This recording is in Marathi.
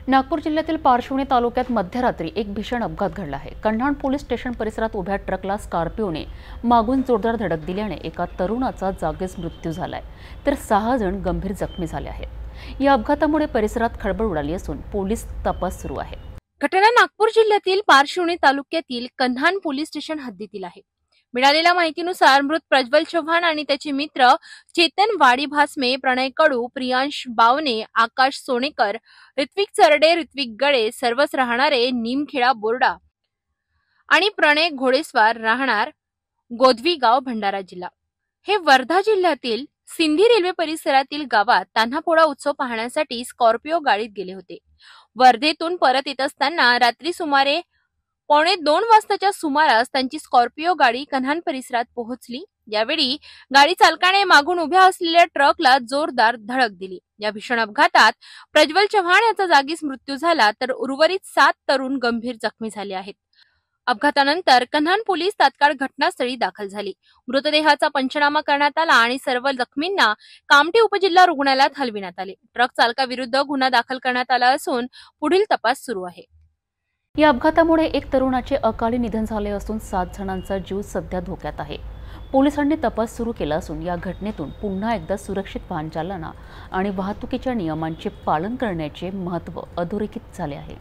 नागपूर जिल्ह्यातील पारशिवनी तालुक्यात मध्यरात्री एक भीषण अपघात घडला आहे। कन्हान पोलीस स्टेशन परिसरात उभ्या ट्रकला स्कॉर्पिओने मागून जोरदार धडक दिल्याने एका तरुणाचा जागीच मृत्यू झालाय, तर 6 जण गंभीर जखमी झाले आहेत। या अपघातामुळे परिसरात खळबळ उडाली असून पोलीस तपास सुरू आहे। घटना नागपूर जिल्ह्यातील पारशिवनी तालुक्यातील कन्हान पोलीस स्टेशन हद्दीतील आहे। मिळालेल्या माहितीनुसार मृत प्रज्वल चव्हाण आणि त्याचे मित्र चेतन वाडी भासमे, प्रणय कडू, प्रियांश बावने, आकाश सोनेकर, ऋत्विक चरडे, ऋत्विक गळे सर्वच राहणारे निमखेडा बोर्डा आणि प्रणय घोडेस्वार राहणार गोदवी गाव, भंडारा जिल्हा हे वर्धा जिल्ह्यातील सिंधी रेल्वे परिसरातील गावात तान्हापोळा उत्सव पाहण्यासाठी स्कॉर्पिओ गाडीत गेले होते। वर्धेतून परत येत असताना रात्री सुमारे 1:45 वाजताच्या सुमारास त्यांची स्कॉर्पिओ गाडी कन्हान परिसरात पोहोचली। यावेळी गाडी चालकाने मागून उभ्या असलेल्या ट्रकला जोरदार धडक दिली। या भीषण अपघातात प्रज्वल चव्हाण याचा जागीच मृत्यू झाला, तर उर्वरित 7 तरुण गंभीर जखमी झाले आहेत। अपघातानंतर कन्हान पोलीस तात्काळ घटनास्थळी दाखल झाली। मृतदेहाचा पंचनामा करण्यात आला आणि सर्व जखमींना कामठी उपजिल्हा रुग्णालयात हलविण्यात आले। ट्रक चालकाविरुद्ध गुन्हा दाखल करण्यात आला असून पुढील तपास सुरू आहे। या अपघातामुळे एक तरुणाचे अकाली निधन झाले असून 7 जणांचा जीव सध्या धोक्यात आहे। पोलिसांनी तपास सुरू केला असून या घटनेतून पुन्हा एकदा सुरक्षित वाहन चालना आणि वाहतुकीच्या नियमांचे पालन करण्याचे महत्त्व अधोरेखित झाले आहे।